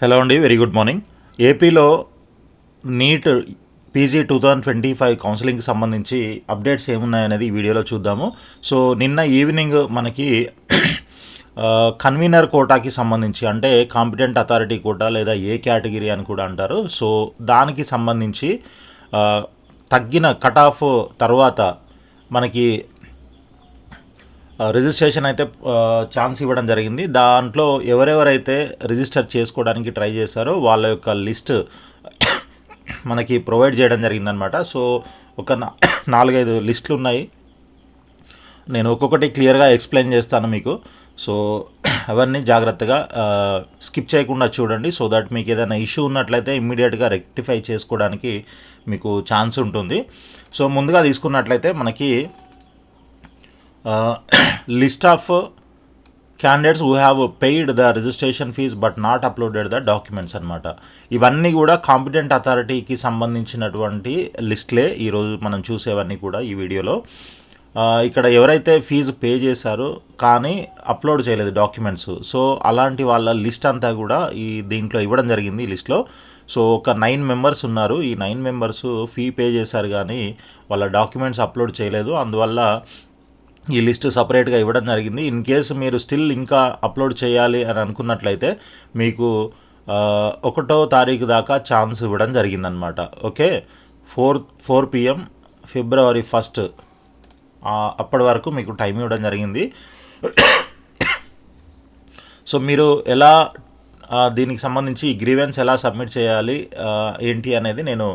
Hello అండి, very good morning. ఏపీలో NEET PG 2025 కౌన్సిలింగ్కి సంబంధించి అప్డేట్స్ ఏమున్నాయనేది ఈ వీడియోలో చూద్దాము. సో నిన్న ఈవినింగ్ మనకి కన్వీనర్ కోటాకి సంబంధించి, అంటే కాంపిటెంట్ అథారిటీ కోటా లేదా ఏ కేటగిరీ అని కూడా అంటారు. సో దానికి సంబంధించి తగ్గిన కట్ ఆఫ్ తర్వాత మనకి రిజిస్ట్రేషన్ అయితే ఛాన్స్ ఇవ్వడం జరిగింది. దాంట్లో ఎవరెవరైతే రిజిస్టర్ చేసుకోవడానికి ట్రై చేశారో వాళ్ళ యొక్క లిస్ట్ మనకి ప్రొవైడ్ చేయడం జరిగిందనమాట. సో ఒక 4-5 లిస్టులు ఉన్నాయి. నేను ఒక్కొక్కటి క్లియర్గా ఎక్స్ప్లెయిన్ చేస్తాను మీకు. సో అవన్నీ జాగ్రత్తగా స్కిప్ చేయకుండా చూడండి. సో దట్ మీకు ఏదైనా ఇష్యూ ఉన్నట్లయితే ఇమ్మీడియట్గా రెక్టిఫై చేసుకోవడానికి మీకు ఛాన్స్ ఉంటుంది. సో ముందుగా తీసుకున్నట్లయితే మనకి list of candidates who have paid the registration fee but not uploaded the documents అనమాట. ఇవన్నీ కూడా కాంపిటెంట్ అథారిటీకి సంబంధించినటువంటి లిస్ట్లే ఈరోజు మనం చూసేవన్నీ కూడా ఈ వీడియోలో. ఇక్కడ ఎవరైతే ఫీజు పే చేశారో కానీ అప్లోడ్ చేయలేదు డాక్యుమెంట్స్, సో అలాంటి వాళ్ళ లిస్ట్ అంతా కూడా దీంట్లో ఇవ్వడం జరిగింది ఈ లిస్ట్లో. సో ఒక 9 మెంబర్స్ ఉన్నారు. ఈ 9 మెంబర్స్ ఫీ పే చేశారు కానీ వాళ్ళ డాక్యుమెంట్స్ అప్లోడ్ చేయలేదు. అందువల్ల ఈ లిస్ట్ సపరేట్గా ఇవ్వడం జరిగింది. ఇన్ కేసు మీరు స్టిల్ ఇంకా అప్లోడ్ చేయాలి అని అనుకున్నట్లయితే మీకు 1వ తారీఖు దాకా ఛాన్స్ ఇవ్వడం జరిగిందనమాట. ఓకే, 4 PM February 1 అప్పటి వరకు మీకు టైం ఇవ్వడం జరిగింది. సో మీరు ఎలా దీనికి సంబంధించి గ్రీవెన్స్ ఎలా సబ్మిట్ చేయాలి ఏంటి అనేది నేను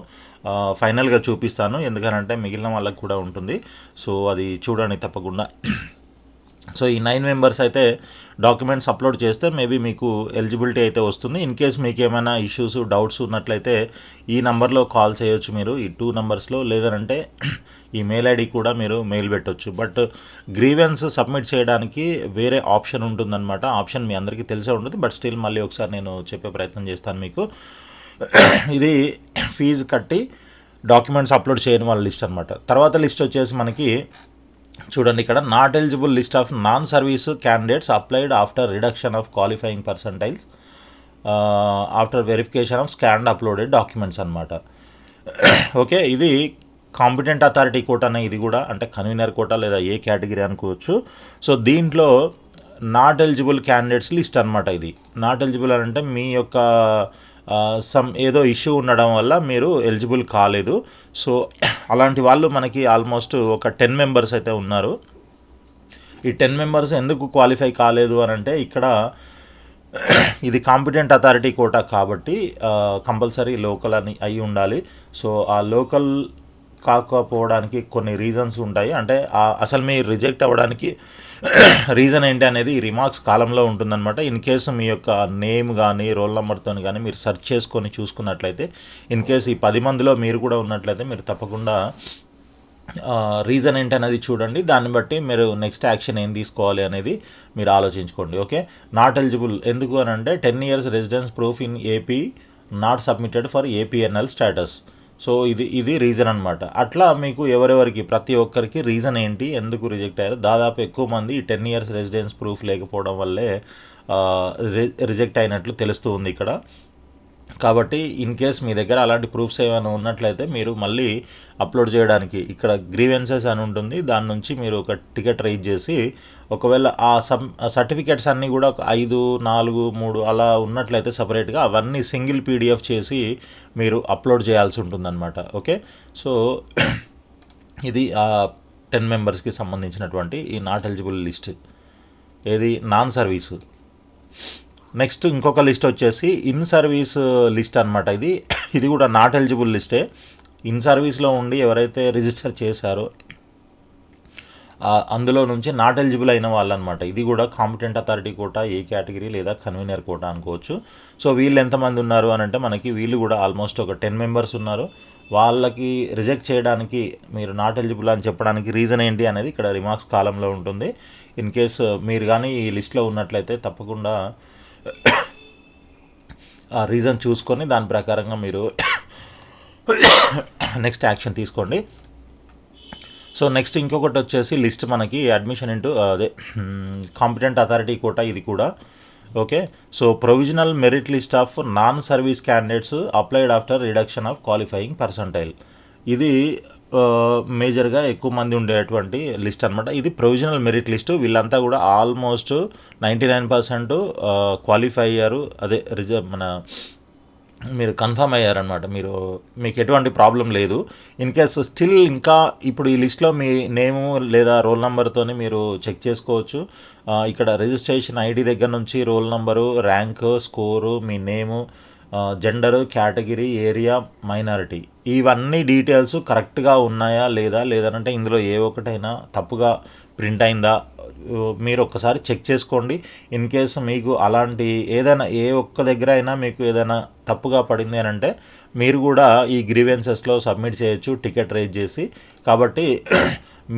ఫైనల్గా చూపిస్తాను, ఎందుకనంటే మిగిలిన వాళ్ళకి కూడా ఉంటుంది. సో అది చూడండి తప్పకుండా. సో ఈ 9 మెంబర్స్ అయితే డాక్యుమెంట్స్ అప్లోడ్ చేస్తే మేబీ మీకు ఎలిజిబిలిటీ అయితే వస్తుంది. ఇన్ కేస్ మీకు ఏమైనా ఇష్యూస్ డౌట్స్ ఉన్నట్లయితే ఈ నెంబర్లో కాల్ చేయొచ్చు మీరు, ఈ 2 నెంబర్స్లో. లేదంటే ఈ మెయిల్ ఐడి కూడా మీరు మెయిల్ పెట్టవచ్చు. బట్ గ్రీవెన్స్ సబ్మిట్ చేయడానికి వేరే ఆప్షన్ ఉంటుందన్నమాట. ఆప్షన్ మీ అందరికీ తెలిసే ఉంటుంది, బట్ స్టిల్ మళ్ళీ ఒకసారి నేను చెప్పే ప్రయత్నం చేస్తాను మీకు. ఇది ఫీజు కట్టి డాక్యుమెంట్స్ అప్లోడ్ చేయని వాళ్ళ లిస్ట్ అనమాట. తర్వాత లిస్ట్ వచ్చేసి మనకి చూడండి, ఇక్కడ not eligible list of non service candidates applied after reduction of qualifying percentiles after verification of scanned uploaded documents అనమాట. ఓకే, ఇది కాంపిటెంట్ అథారిటీ కోటానే ఇది కూడా, అంటే కన్వీనర్ కోటా లేదా ఏ కేటగిరీ అనుకోవచ్చు. సో దీంట్లో నాట్ ఎలిజిబుల్ క్యాండిడేట్స్ లిస్ట్ అనమాట. ఇది నాట్ ఎలిజిబుల్ అని అంటే మీ యొక్క ఏదో ఇష్యూ ఉండడం వల్ల మీరు ఎలిజిబుల్ కాలేదు. సో అలాంటి వాళ్ళు మనకి ఆల్మోస్ట్ ఒక 10 మెంబర్స్ అయితే ఉన్నారు. ఈ 10 మెంబర్స్ ఎందుకు క్వాలిఫై కాలేదు అని అంటే, ఇక్కడ ఇది కాంపిటెంట్ అథారిటీ కోటా కాబట్టి కంపల్సరీ లోకల్ అని అయి ఉండాలి. సో ఆ లోకల్ కాకపోవడానికి కొన్ని రీజన్స్ ఉంటాయి. అంటే అసలు మీరు రిజెక్ట్ అవ్వడానికి రీజన్ ఏంటి అనేది ఈ రిమార్క్స్ కాలంలో ఉంటుందన్నమాట. ఇన్ కేసు మీ యొక్క నేమ్ కానీ రోల్ నెంబర్తో కానీ మీరు సెర్చ్ చేసుకొని చూసుకున్నట్లయితే, ఇన్ కేసు ఈ 10 మందిలో మీరు కూడా ఉన్నట్లయితే మీరు తప్పకుండా రీజన్ ఏంటి అనేది చూడండి. దాన్ని బట్టి మీరు నెక్స్ట్ యాక్షన్ ఏం తీసుకోవాలి అనేది మీరు ఆలోచించుకోండి. ఓకే, నాట్ ఎలిజిబుల్ ఎందుకు అని అంటే 10 years residence proof in AP not submitted for APNL status. So ఇది రీజన్ అనమాట. అట్లా మీకు ఎవరెవరికి ప్రతి ఒక్కరికి రీజన్ ఏంటి, ఎందుకు రిజెక్ట్ అయ్యారు. దాదాపు ఎక్కువ మంది 10 years రెసిడెన్స్ ప్రూఫ్ లేకపోవడం వల్లే రిజెక్ట్ అయినట్లు తెలుస్తూ ఉంది ఇక్కడ. కాబట్టి ఇన్ కేస్ మీ దగ్గర అలాంటి ప్రూఫ్స్ ఏమైనా ఉన్నట్లయితే మీరు మళ్ళీ అప్లోడ్ చేయడానికి ఇక్కడ గ్రీవెన్సెస్ అని ఉంటుంది, దాని నుంచి మీరు ఒక టికెట్ రైజ్ చేసి, ఒకవేళ ఆ సర్టిఫికేట్స్ అన్నీ కూడా ఒక 5, 4, 3 అలా ఉన్నట్లయితే సపరేట్గా అవన్నీ సింగిల్ PDF చేసి మీరు అప్లోడ్ చేయాల్సి ఉంటుందన్నమాట. ఓకే, సో ఇది 10 మెంబర్స్కి సంబంధించినటువంటి ఈ నాట్ ఎలిజిబుల్ లిస్ట్, ఏది నాన్ సర్వీసు. నెక్స్ట్ ఇంకొక లిస్ట్ వచ్చేసి ఇన్ సర్వీస్ లిస్ట్ అనమాట. ఇది కూడా నాట్ ఎలిజిబుల్ లిస్టే. ఇన్ సర్వీస్లో ఉండి ఎవరైతే రిజిస్టర్ చేశారో అందులో నుంచి నాట్ ఎలిజిబుల్ అయిన వాళ్ళు అనమాట. ఇది కూడా కాంపిటెంట్ అథారిటీ కోటా ఏ కేటగిరీ లేదా కన్వీనర్ కోటా అనుకోవచ్చు. సో వీళ్ళు ఎంతమంది ఉన్నారు అని అంటే మనకి వీళ్ళు కూడా ఆల్మోస్ట్ ఒక 10 మెంబర్స్ ఉన్నారు. వాళ్ళకి రిజెక్ట్ చేయడానికి, మీరు నాట్ ఎలిజిబుల్ అని చెప్పడానికి రీజన్ ఏంటి అనేది ఇక్కడ రిమార్క్స్ కాలంలో ఉంటుంది. ఇన్ కేస్ మీరు కానీ ఈ లిస్ట్లో ఉన్నట్లయితే తప్పకుండా ఆ రీజన్ చూసుకొని దాని ప్రకారంగా మీరు నెక్స్ట్ యాక్షన్ తీసుకోండి. సో నెక్స్ట్ ఇంకొకటి వచ్చేసి లిస్ట్ మనకి అడ్మిషన్ ఇంటూ అదే కాంపిటెంట్ అథారిటీ కోటా. ఇది కూడా okay. So provisional merit list of non service candidates applied after reduction of qualifying percentile. ఇది మేజర్గా ఎక్కువ మంది ఉండేటువంటి లిస్ట్ అనమాట. ఇది ప్రొవిజనల్ మెరిట్ లిస్టు. వీళ్ళంతా కూడా ఆల్మోస్ట్ 99% క్వాలిఫై అయ్యారు. అదే మన మీరు కన్ఫర్మ్ అయ్యారనమాట. మీకు ఎటువంటి ప్రాబ్లం లేదు. ఇన్ కేస్ స్టిల్ ఇంకా ఇప్పుడు ఈ లిస్ట్లో మీ నేము లేదా రోల్ నెంబర్తో మీరు చెక్ చేసుకోవచ్చు. ఇక్కడ రిజిస్ట్రేషన్ ఐడి దగ్గర నుంచి రోల్ నెంబరు, ర్యాంకు, స్కోరు, మీ నేము, జెండరు, కేటగిరీ, ఏరియా, మైనారిటీ, ఇవన్నీ డీటెయిల్స్ కరెక్ట్గా ఉన్నాయా లేదా, లేదంటే ఇందులో ఏ ఒక్కటైనా తప్పుగా ప్రింట్ అయిందా మీరు ఒక్కసారి చెక్ చేసుకోండి. ఇన్ కేసు మీకు అలాంటి ఏదైనా ఏ ఒక్క దగ్గర అయినా మీకు ఏదైనా తప్పుగా పడింది అని అంటే మీరు కూడా ఈ గ్రీవెన్సెస్లో సబ్మిట్ చేయొచ్చు టికెట్ రేజ్ చేసి. కాబట్టి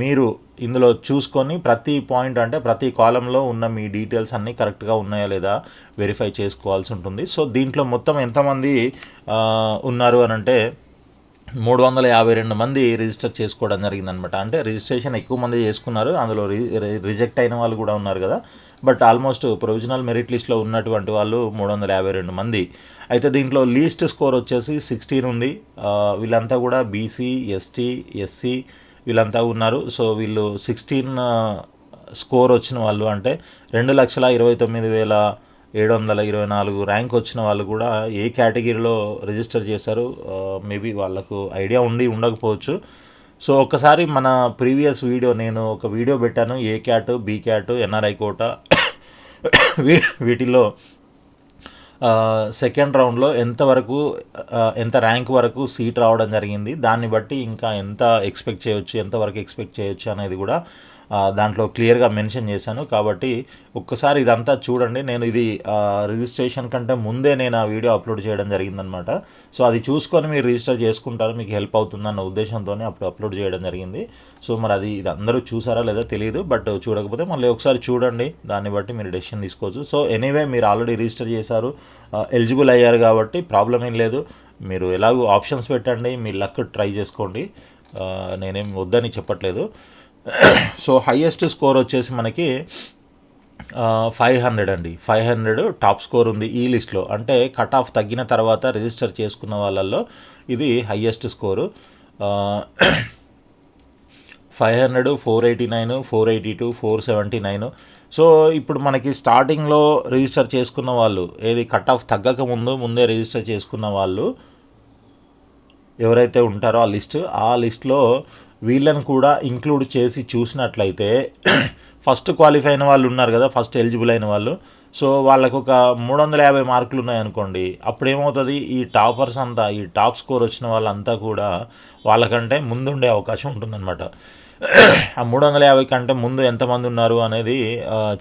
మీరు ఇందులో చూసుకొని ప్రతి పాయింట్ అంటే ప్రతి కాలంలో ఉన్న మీ డీటెయిల్స్ అన్నీ కరెక్ట్గా ఉన్నాయా లేదా వెరిఫై చేసుకోవాల్సి ఉంటుంది. సో దీంట్లో మొత్తం ఎంతమంది ఉన్నారు అని అంటే 352 మంది రిజిస్టర్ చేసుకోవడం జరిగిందనమాట. అంటే రిజిస్ట్రేషన్ ఎక్కువ మంది చేసుకున్నారు, అందులో రిజెక్ట్ అయిన వాళ్ళు కూడా ఉన్నారు కదా. బట్ ఆల్మోస్ట్ ప్రొవిజనల్ మెరిట్ లిస్ట్లో ఉన్నటువంటి వాళ్ళు 352 మంది. అయితే దీంట్లో లీస్ట్ స్కోర్ వచ్చేసి 16 ఉంది. వీళ్ళంతా కూడా బీసీ, ఎస్టీ, ఎస్సీ వీళ్ళంతా ఉన్నారు. సో వీళ్ళు 16 స్కోర్ వచ్చిన వాళ్ళు అంటే 2,29,724 ర్యాంక్ వచ్చిన వాళ్ళు కూడా ఏ కేటగిరీలో రిజిస్టర్ చేశారు మేబీ వాళ్ళకు ఐడియా ఉండకపోవచ్చు. సో ఒక్కసారి మన ప్రీవియస్ వీడియో నేను ఒక వీడియో పెట్టాను, A cat, B cat, NRI quota వీటిల్లో సెకండ్ రౌండ్లో ఎంత ర్యాంక్ వరకు సీట్ రావడం జరిగింది, దాన్ని బట్టి ఇంకా ఎంత ఎక్స్పెక్ట్ చేయొచ్చు, ఎంతవరకు ఎక్స్పెక్ట్ చేయొచ్చు అనేది కూడా దాంట్లో క్లియర్గా మెన్షన్ చేశాను. కాబట్టి ఒక్కసారి ఇదంతా చూడండి. నేను ఇది రిజిస్ట్రేషన్ కంటే ముందే నేను ఆ వీడియో అప్లోడ్ చేయడం జరిగిందనమాట. సో అది చూసుకొని మీరు రిజిస్టర్ చేసుకుంటారు, మీకు హెల్ప్ అవుతుందన్న ఉద్దేశంతోనే అప్పుడు అప్లోడ్ చేయడం జరిగింది. సో మరి ఇది అందరూ చూసారా లేదా తెలియదు, బట్ చూడకపోతే మళ్ళీ ఒకసారి చూడండి, దాన్ని బట్టి మీరు డెసిషన్ తీసుకోవచ్చు. సో ఎనీవే మీరు ఆల్రెడీ రిజిస్టర్ చేశారు, ఎలిజిబుల్ అయ్యారు కాబట్టి ప్రాబ్లం ఏం లేదు. మీరు ఎలాగో ఆప్షన్స్ పెట్టండి, మీ లక్ ట్రై చేసుకోండి, నేనేం వద్దని చెప్పట్లేదు. సో హైయెస్ట్ స్కోర్ వచ్చేసి మనకి 500 అండి. 500 టాప్ స్కోర్ ఉంది ఈ లిస్ట్లో. అంటే కట్ ఆఫ్ తగ్గిన తర్వాత రిజిస్టర్ చేసుకున్న వాళ్ళల్లో ఇది హైయెస్ట్ స్కోరు. 500, 489, 482, 479. సో ఇప్పుడు మనకి స్టార్టింగ్లో రిజిస్టర్ చేసుకున్న వాళ్ళు, ఏది కట్ ఆఫ్ తగ్గక ముందే రిజిస్టర్ చేసుకున్న వాళ్ళు ఎవరైతే ఉంటారో ఆ లిస్ట్లో వీళ్ళని కూడా ఇంక్లూడ్ చేసి చూసినట్లయితే ఫస్ట్ క్వాలిఫై అయిన వాళ్ళు ఉన్నారు కదా, ఫస్ట్ ఎలిజిబుల్ అయిన వాళ్ళు. సో వాళ్ళకు ఒక 350 మార్కులు ఉన్నాయనుకోండి, అప్పుడు ఏమవుతుంది, ఈ టాపర్స్ అంతా, ఈ టాప్ స్కోర్ వచ్చిన వాళ్ళంతా కూడా వాళ్ళకంటే ముందుండే అవకాశం ఉంటుందన్నమాట. ఆ 350 కంటే ముందు ఎంతమంది ఉన్నారు అనేది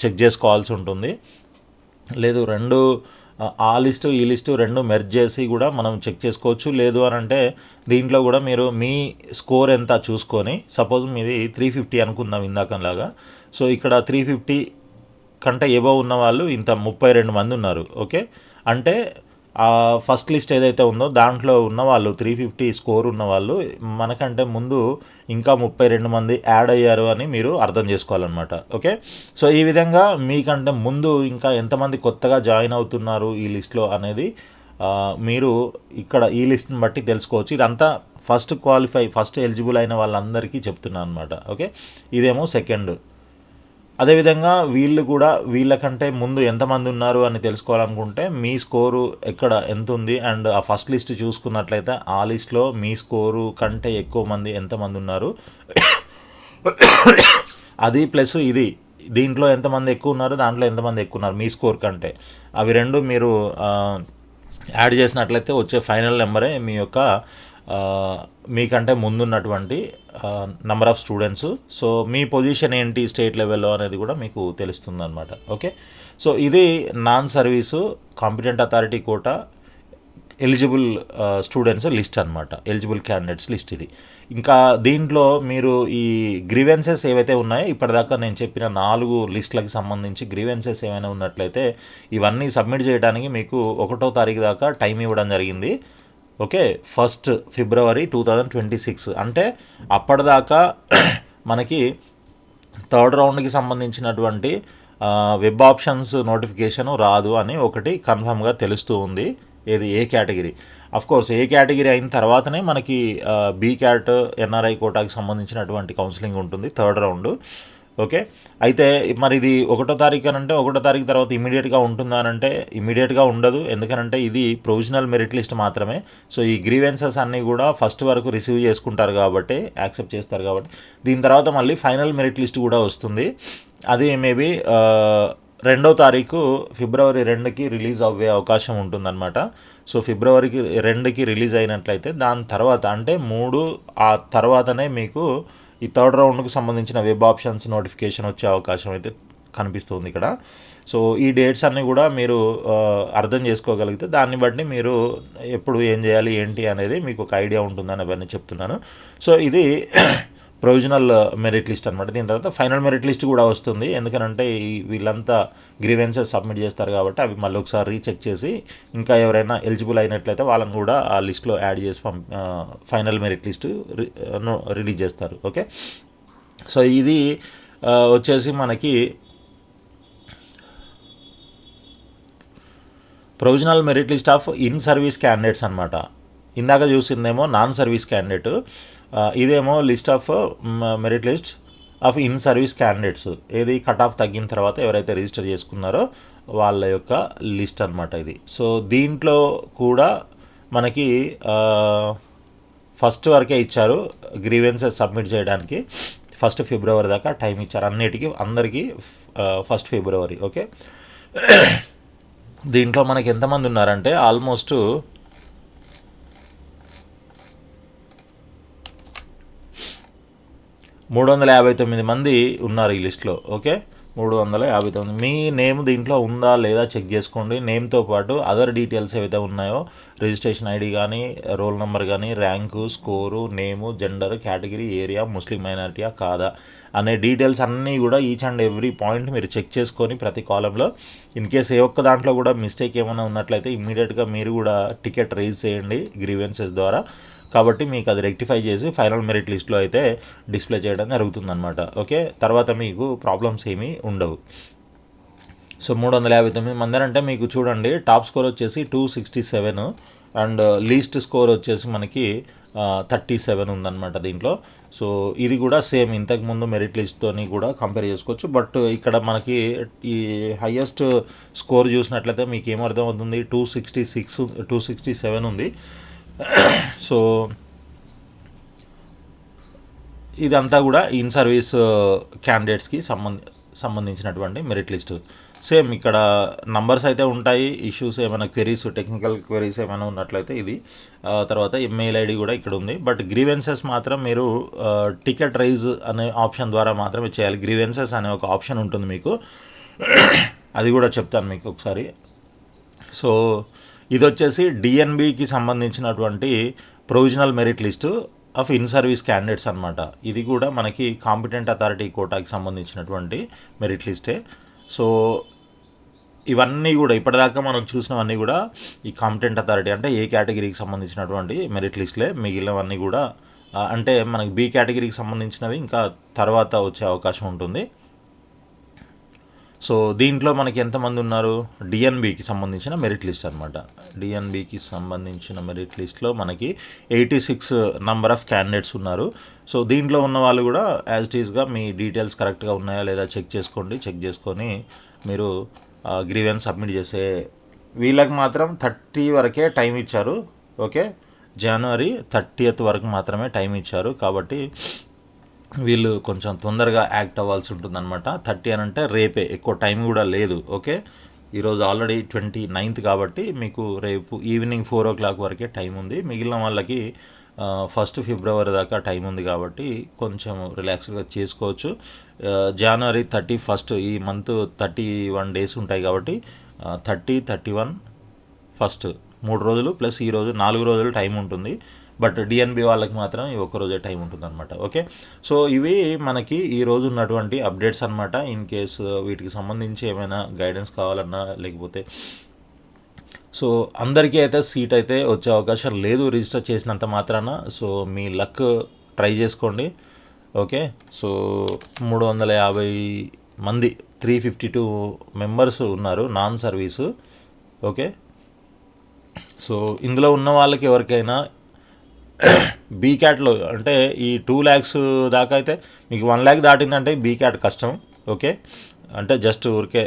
చెక్ చేసుకోవాల్సి ఉంటుంది. లేదు ఆ లిస్టు ఈ లిస్టు రెండు మెర్జ్ చేసి కూడా మనం చెక్ చేసుకోవచ్చు. లేదు అని అంటే దీంట్లో కూడా మీరు మీ స్కోర్ ఎంత చూసుకొని, సపోజ్ మీది 350 అనుకుందాం ఇందాకలాగా. సో ఇక్కడ 350 కంటే ఎబవ్ ఉన్న వాళ్ళు ఇంత 32 మంది ఉన్నారు. ఓకే, అంటే ఫస్ట్ లిస్ట్ ఏదైతే ఉందో దాంట్లో ఉన్న వాళ్ళు 350 స్కోర్ ఉన్న వాళ్ళు మనకంటే ముందు ఇంకా 32 మంది యాడ్ అయ్యారు అని మీరు అర్థం చేసుకోవాలన్నమాట. ఓకే, సో ఈ విధంగా మీకంటే ముందు ఇంకా ఎంతమంది కొత్తగా జాయిన్ అవుతున్నారు ఈ లిస్ట్లో అనేది మీరు ఇక్కడ ఈ లిస్ట్ని బట్టి తెలుసుకోవచ్చు. ఇదంతా ఫస్ట్ ఎలిజిబుల్ అయిన వాళ్ళందరికీ చెప్తున్నాను అనమాట. ఓకే, ఇదేమో సెకండ్. అదేవిధంగా వీళ్ళకంటే ముందు ఎంతమంది ఉన్నారు అని తెలుసుకోవాలనుకుంటే మీ స్కోరు ఎంత ఉంది అండ్ ఆ ఫస్ట్ లిస్ట్ చూసుకున్నట్లయితే ఆ లిస్ట్లో మీ స్కోరు కంటే ఎక్కువ మంది ఎంతమంది ఉన్నారు అది ప్లస్ దీంట్లో ఎంతమంది ఎక్కువ ఉన్నారు, దాంట్లో ఎంతమంది ఎక్కువ ఉన్నారు మీ స్కోర్ కంటే, అవి రెండు మీరు యాడ్ చేసినట్లయితే వచ్చే ఫైనల్ నెంబరే మీకంటే ముందున్నటువంటి నెంబర్ ఆఫ్ స్టూడెంట్స్. సో మీ పొజిషన్ ఏంటి స్టేట్ లెవెల్లో అనేది కూడా మీకు తెలుస్తుంది అనమాట. ఓకే, సో ఇది non service competent authority quota eligible students list అనమాట, ఎలిజిబుల్ క్యాండిడేట్స్ లిస్ట్ ఇది. ఇంకా దీంట్లో మీరు ఈ గ్రీవెన్సెస్ ఏవైతే ఉన్నాయో ఇప్పటిదాకా నేను చెప్పిన 4 లిస్టులకు సంబంధించి గ్రీవెన్సెస్ ఏమైనా ఉన్నట్లయితే ఇవన్నీ సబ్మిట్ చేయడానికి మీకు 1వ తారీఖు దాకా టైం ఇవ్వడం జరిగింది. Okay, 1st February 2026. అంటే అప్పటిదాకా మనకి థర్డ్ రౌండ్కి సంబంధించినటువంటి వెబ్ ఆప్షన్స్ నోటిఫికేషన్ రాదు అని ఒకటి కన్ఫర్మ్గా తెలుస్తూ ఉంది. ఏది ఏ కేటగిరీ. కోర్స్ ఏ కేటగిరీ అయిన తర్వాతనే మనకి బీ క్యాట్ ఎన్ఆర్ఐ కోటాకి సంబంధించినటువంటి కౌన్సిలింగ్ ఉంటుంది, థర్డ్ రౌండ్. ఓకే, అయితే మరి ఇది 1వ తారీఖు అనంటే 1వ తారీఖు తర్వాత ఇమీడియట్గా ఉంటుందా అనంటే ఇమీడియట్గా ఉండదు. ఎందుకనంటే ఇది ప్రొవిజనల్ మెరిట్ లిస్ట్ మాత్రమే. సో ఈ గ్రీవెన్సెస్ అన్నీ కూడా ఫస్ట్ వరకు రిసీవ్ చేసుకుంటారు కాబట్టి, యాక్సెప్ట్ చేస్తారు కాబట్టి, దీని తర్వాత మళ్ళీ ఫైనల్ మెరిట్ లిస్ట్ కూడా వస్తుంది. అది మేబీ 2వ తారీఖు ఫిబ్రవరి 2కి రిలీజ్ అవ్వే అవకాశం ఉంటుందన్నమాట. సో ఫిబ్రవరికి 2కి రిలీజ్ అయినట్లయితే దాని తర్వాత అంటే 3 ఆ తర్వాతనే మీకు ఈ థర్డ్ రౌండ్కి సంబంధించిన వెబ్ ఆప్షన్స్ నోటిఫికేషన్ వచ్చే అవకాశం అయితే కనిపిస్తుంది ఇక్కడ. సో ఈ డేట్స్ అన్నీ కూడా మీరు అర్థం చేసుకోగలిగితే దాన్ని బట్టి మీరు ఎప్పుడు ఏం చేయాలి ఏంటి అనేది మీకు ఒక ఐడియా ఉంటుందని అవన్నీ చెప్తున్నాను. సో ఇది ప్రొవిజనల్ మెరిట్ లిస్ట్ అనమాట. దీని తర్వాత ఫైనల్ మెరిట్ లిస్ట్ కూడా వస్తుంది. ఎందుకనంటే వీళ్ళంతా గ్రీవెన్సెస్ సబ్మిట్ చేస్తారు కాబట్టి అవి మళ్ళీ ఒకసారి రీచెక్ చేసి ఇంకా ఎవరైనా ఎలిజిబుల్ అయినట్లయితే వాళ్ళని కూడా ఆ లిస్ట్లో యాడ్ చేసి ఫైనల్ మెరిట్ లిస్ట్ రిలీజ్ చేస్తారు. ఓకే, సో ఇది వచ్చేసి మనకి provisional merit list of in service candidates అనమాట. ఇందాక చూసిందేమో నాన్ సర్వీస్ క్యాండిడేట్, ఇదేమో list of merit list of in service candidates. ఏది కట్ ఆఫ్ తగ్గిన తర్వాత ఎవరైతే రిజిస్టర్ చేసుకున్నారో వాళ్ళ యొక్క లిస్ట్ అనమాట ఇది. సో దీంట్లో కూడా మనకి ఫస్ట్ వరకే ఇచ్చారు గ్రీవెన్సెస్ సబ్మిట్ చేయడానికి. 1 ఫిబ్రవరి దాకా టైం ఇచ్చారు అందరికీ 1 ఫిబ్రవరి. ఓకే, దీంట్లో మనకి ఎంతమంది ఉన్నారంటే ఆల్మోస్ట్ 359 మంది ఉన్నారు ఈ లిస్ట్లో. ఓకే, 359. మీ నేమ్ దీంట్లో ఉందా లేదా చెక్ చేసుకోండి. నేమ్తో పాటు అదర్ డీటెయిల్స్ ఏవైతే ఉన్నాయో రిజిస్ట్రేషన్ ఐడి కానీ, రోల్ నెంబర్ కానీ, ర్యాంకు, స్కోరు, నేము, జెండర్, కేటగిరీ, ఏరియా, ముస్లిం మైనారిటీయా కాదా అనే డీటెయిల్స్ అన్నీ కూడా ఈచ్ అండ్ ఎవ్రీ పాయింట్ మీరు చెక్ చేసుకొని ప్రతి కాలంలో ఇన్ కేస్ ఏ ఒక్క దాంట్లో కూడా మిస్టేక్ ఏమైనా ఉన్నట్లయితే ఇమ్మీడియట్గా మీరు కూడా టికెట్ రైజ్ చేయండి గ్రీవెన్సెస్ ద్వారా. కాబట్టి మీకు అది రెక్టిఫై చేసి ఫైనల్ మెరిట్ లిస్ట్లో అయితే డిస్ప్లే చేయడం జరుగుతుందన్నమాట. ఓకే, తర్వాత మీకు ప్రాబ్లమ్స్ ఏమీ ఉండవు. సో 359 మంది అంటే మీకు చూడండి టాప్ స్కోర్ వచ్చేసి 267 అండ్ లీస్ట్ స్కోర్ వచ్చేసి మనకి 37 ఉందన్నమాట దీంట్లో. సో ఇది కూడా సేమ్ ఇంతకుముందు మెరిట్ లిస్ట్తోని కూడా కంపేర్ చేసుకోవచ్చు. బట్ ఇక్కడ మనకి ఈ హయ్యెస్ట్ స్కోర్ చూసినట్లయితే మీకు ఏమర్థం అవుతుంది, 267 ఉంది. సో ఇదంతా కూడా ఇన్ సర్వీస్ క్యాండిడేట్స్కి సంబంధించినటువంటి మెరిట్ లిస్టు. సేమ్ ఇక్కడ నంబర్స్ అయితే ఉంటాయి. ఇష్యూస్ ఏమైనా క్వెరీస్, టెక్నికల్ క్వెరీస్ ఏమైనా ఉన్నట్లయితే ఇది, తర్వాత మెయిల్ ఐడి కూడా ఇక్కడ ఉంది. బట్ గ్రీవెన్సెస్ మాత్రం మీరు టికెట్ రైజ్ అనే ఆప్షన్ ద్వారా మాత్రమే చేయాలి. గ్రీవెన్సెస్ అనే ఒక ఆప్షన్ ఉంటుంది మీకు, అది కూడా చెప్తాను మీకు ఒకసారి. సో ఇది వచ్చేసి డిఎన్బికి సంబంధించినటువంటి provisional merit list of in service candidates అనమాట. ఇది కూడా మనకి కాంపిటెంట్ అథారిటీ కోటాకి సంబంధించినటువంటి మెరిట్ లిస్టే. సో ఇవన్నీ కూడా ఇప్పటిదాకా మనం చూసినవన్నీ కూడా ఈ కాంపిటెంట్ అథారిటీ అంటే ఏ కేటగిరీకి సంబంధించినటువంటి మెరిట్ లిస్ట్లే. మిగిలినవన్నీ కూడా అంటే మనకి బి కేటగిరీకి సంబంధించినవి ఇంకా తర్వాత వచ్చే అవకాశం ఉంటుంది. సో దీంట్లో మనకి ఎంతమంది ఉన్నారు, డిఎన్బికి సంబంధించిన మెరిట్ లిస్ట్ అనమాట. డిఎన్బికి సంబంధించిన మెరిట్ లిస్ట్లో మనకి 86 నెంబర్ ఆఫ్ క్యాండిడేట్స్ ఉన్నారు. సో దీంట్లో ఉన్న వాళ్ళు కూడా యాజ్ ఇట్ ఈస్గా మీ డీటెయిల్స్ కరెక్ట్గా ఉన్నాయా లేదా చెక్ చేసుకోండి. చెక్ చేసుకొని మీరు గ్రీవెన్స్ సబ్మిట్ చేసే వీళ్ళకి మాత్రం 30 వరకే టైం ఇచ్చారు. ఓకే, జనవరి 30th వరకు మాత్రమే టైం ఇచ్చారు. కాబట్టి వీళ్ళు కొంచెం తొందరగా యాక్ట్ అవ్వాల్సి ఉంటుందన్నమాట. 30 అని అంటే రేపే, ఎక్కువ టైం కూడా లేదు. ఓకే, ఈరోజు ఆల్రెడీ 29th కాబట్టి మీకు రేపు ఈవినింగ్ 4 o'clock వరకే టైం ఉంది. మిగిలిన వాళ్ళకి 1 ఫిబ్రవరి దాకా టైం ఉంది కాబట్టి కొంచెం రిలాక్స్గా చేసుకోవచ్చు. జనవరి 31 ఈ మంత్ 31 days ఉంటాయి కాబట్టి 30, 31, 1 3 రోజులు ప్లస్ ఈరోజు 4 రోజులు టైం ఉంటుంది. బట్ డిఎన్బి వాళ్ళకి మాత్రం ఈ ఒక్కరోజే టైం ఉంటుంది అనమాట. ఓకే, సో ఇవి మనకి ఈరోజు ఉన్నటువంటి అప్డేట్స్ అనమాట. ఇన్ కేసు వీటికి సంబంధించి ఏమైనా గైడెన్స్ కావాలన్నా లేకపోతే సో అందరికీ అయితే సీట్ అయితే వచ్చే అవకాశం లేదు రిజిస్టర్ చేసినంత మాత్రాన. సో మీ లక్ ట్రై చేసుకోండి. ఓకే, సో 350 మంది 352 మెంబర్స్ ఉన్నారు నాన్ సర్వీసు. ఓకే, సో ఇందులో ఉన్న వాళ్ళకి ఎవరికైనా బీ క్యాట్లో అంటే ఈ 2 lakhs దాకా అయితే, మీకు 1 lakh దాటిందంటే బీ క్యాట్ కష్టం. ఓకే, అంటే జస్ట్ ఊరికే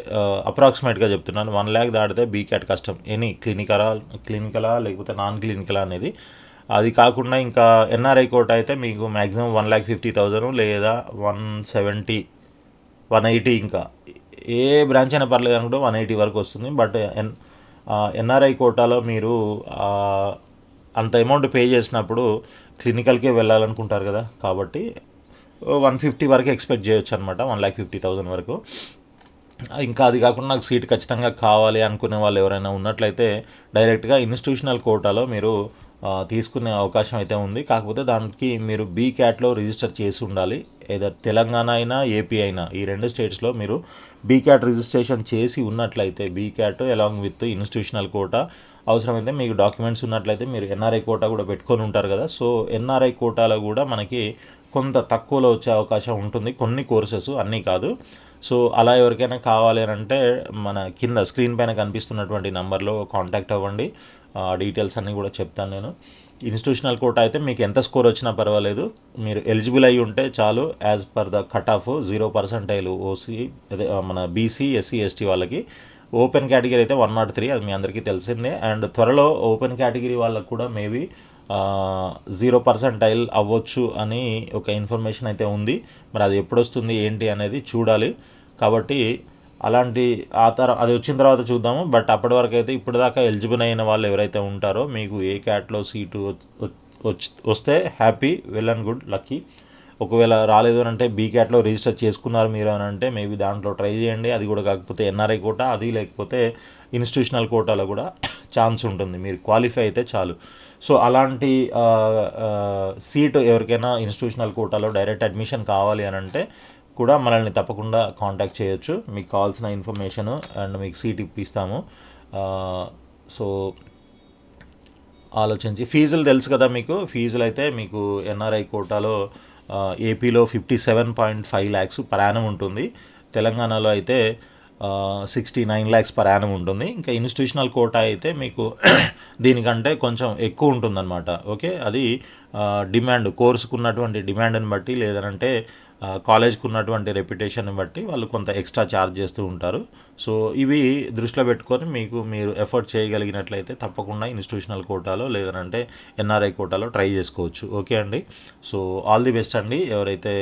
అప్రాక్సిమేట్గా చెప్తున్నాను. 1 lakh దాటితే బీ క్యాట్ కష్టం. ఎనీ క్లినికలా లేకపోతే నాన్ క్లినికలా అనేది. అది కాకుండా ఇంకా ఎన్ఆర్ఐ కోట అయితే మీకు మ్యాక్సిమం 1,50,000 లేదా 170, 180, ఇంకా ఏ బ్రాంచ్ అయినా పర్లేదు అనుకుంటే 180 వరకు వస్తుంది. బట్ ఎన్ఆర్ఐ కోటాలో మీరు అంత అమౌంట్ పే చేసినప్పుడు క్లినికల్కే వెళ్ళాలనుకుంటారు కదా, కాబట్టి 150 వరకు ఎక్స్పెక్ట్ చేయొచ్చు అనమాట, 1,50,000 వరకు. ఇంకా అది కాకుండా నాకు సీట్ ఖచ్చితంగా కావాలి అనుకునే వాళ్ళు ఎవరైనా ఉన్నట్లయితే డైరెక్ట్గా ఇన్స్టిట్యూషనల్ కోటాలో మీరు తీసుకునే అవకాశం అయితే ఉంది. కాకపోతే దానికి మీరు బీ క్యాట్లో రిజిస్టర్ చేసి ఉండాలి. ఏదర్ తెలంగాణ అయినా ఏపీ అయినా, ఈ 2 స్టేట్స్లో మీరు బీ క్యాట్ రిజిస్ట్రేషన్ చేసి ఉన్నట్లయితే, B cat along with institutional quota, అవసరమైతే మీకు డాక్యుమెంట్స్ ఉన్నట్లయితే మీరు ఎన్ఆర్ఐ కోటా కూడా పెట్టుకొని ఉంటారు కదా. సో ఎన్ఆర్ఐ కోటాలో కూడా మనకి కొంత తక్కువలో వచ్చే అవకాశం ఉంటుంది, కొన్ని కోర్సెస్, అన్నీ కాదు. సో అలా ఎవరికైనా కావాలి అని అంటే మన కింద స్క్రీన్ పైన కనిపిస్తున్నటువంటి నెంబర్లో కాంటాక్ట్ అవ్వండి. డీటెయిల్స్ అన్నీ కూడా చెప్తాను నేను. ఇన్స్టిట్యూషనల్ కోటా అయితే మీకు ఎంత స్కోర్ వచ్చినా పర్వాలేదు, మీరు ఎలిజిబుల్ అయ్యి ఉంటే చాలు. As per the cut off 0% OC, అదే మన బీసీ, ఎస్సీ, ఎస్టీ వాళ్ళకి. ఓపెన్ కేటగిరీ అయితే 103, అది మీ అందరికీ తెలిసిందే. అండ్ త్వరలో ఓపెన్ కేటగిరీ వాళ్ళకు కూడా మేబీ 0% అవ్వచ్చు అని ఒక ఇన్ఫర్మేషన్ అయితే ఉంది. మరి అది ఎప్పుడు వస్తుంది ఏంటి అనేది చూడాలి. కాబట్టి అలాంటి అది వచ్చిన తర్వాత చూద్దాము. బట్ అప్పటి వరకు అయితే ఇప్పటిదాకా ఎలిజిబుల్ అయిన వాళ్ళు ఎవరైతే ఉంటారో, మీకు ఏ క్యాట్లో సీటు వస్తే happy, well and good, lucky. ఒకవేళ రాలేదు అని అంటే బీ క్యాట్లో రిజిస్టర్ చేసుకున్నారు మీరు అని అంటే మేబీ దాంట్లో ట్రై చేయండి. అది కూడా కాకపోతే ఎన్ఆర్ఐ కోటా, అది లేకపోతే ఇన్స్టిట్యూషనల్ కోటాలో కూడా ఛాన్స్ ఉంటుంది, మీరు క్వాలిఫై అయితే చాలు. సో అలాంటి సీటు ఎవరికైనా ఇన్స్టిట్యూషనల్ కోటాలో డైరెక్ట్ అడ్మిషన్ కావాలి అని అంటే కూడా మనల్ని తప్పకుండా కాంటాక్ట్ చేయొచ్చు. మీకు కావాల్సిన ఇన్ఫర్మేషను అండ్ మీకు సీట్ ఇప్పిస్తాము. సో ఆలోచించి, ఫీజులు తెలుసు కదా మీకు. ఫీజులు అయితే మీకు ఎన్ఆర్ఐ కోటాలో ఏపీలో 57.5 lakhs పర్ యానం ఉంటుంది. తెలంగాణలో అయితే 69 lakhs పర్ యానం ఉంటుంది. ఇంకా ఇన్స్టిట్యూషనల్ కోటా అయితే మీకు దీనికంటే కొంచెం ఎక్కువ ఉంటుందన్నమాట. ఓకే, అది డిమాండ్, కోర్సుకు ఉన్నటువంటి డిమాండ్ని బట్టి, లేదంటే కాలేజ్కి ఉన్నటువంటి రెప్యుటేషన్ని బట్టి వాళ్ళు కొంత ఎక్స్ట్రా ఛార్జ్ చేస్తూ ఉంటారు. సో ఇవి దృష్టిలో పెట్టుకొని మీరు ఎఫర్ట్ చేయగలిగినట్లయితే తప్పకుండా ఇన్స్టిట్యూషనల్ కోటాలో లేదంటే ఎన్ఆర్ఐ కోటాలో ట్రై చేసుకోవచ్చు. ఓకే అండి, సో ఆల్ ది బెస్ట్ అండి. ఎవరైతే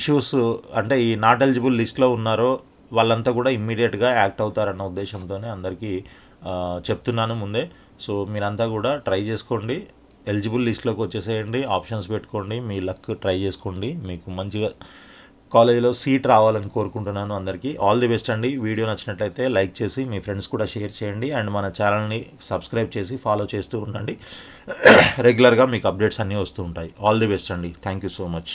ఇష్యూస్ అంటే ఈ నాట్ ఎలిజిబుల్ లిస్ట్లో ఉన్నారో వాళ్ళంతా కూడా ఇమ్మీడియట్గా యాక్ట్ అవుతారన్న ఉద్దేశంతోనే అందరికీ చెప్తున్నాను ముందే. సో మీరంతా కూడా ట్రై చేసుకోండి, ఎలిజిబుల్ లిస్ట్లోకి వచ్చేసేయండి, ఆప్షన్స్ పెట్టుకోండి, మీ లక్ ట్రై చేసుకోండి. మీకు మంచిగా కాలేజీలో సీట్ రావాలని కోరుకుంటున్నాను అందరికీ. ఆల్ ది బెస్ట్ అండి. వీడియో నచ్చినట్లయితే లైక్ చేసి మీ ఫ్రెండ్స్ కూడా షేర్ చేయండి. అండ్ మన ఛానల్ని సబ్స్క్రైబ్ చేసి ఫాలో చేస్తూ ఉండండి. రెగ్యులర్గా మీకు అప్డేట్స్ అన్నీ వస్తూ ఉంటాయి. ఆల్ ది బెస్ట్ అండి. Thank you so much.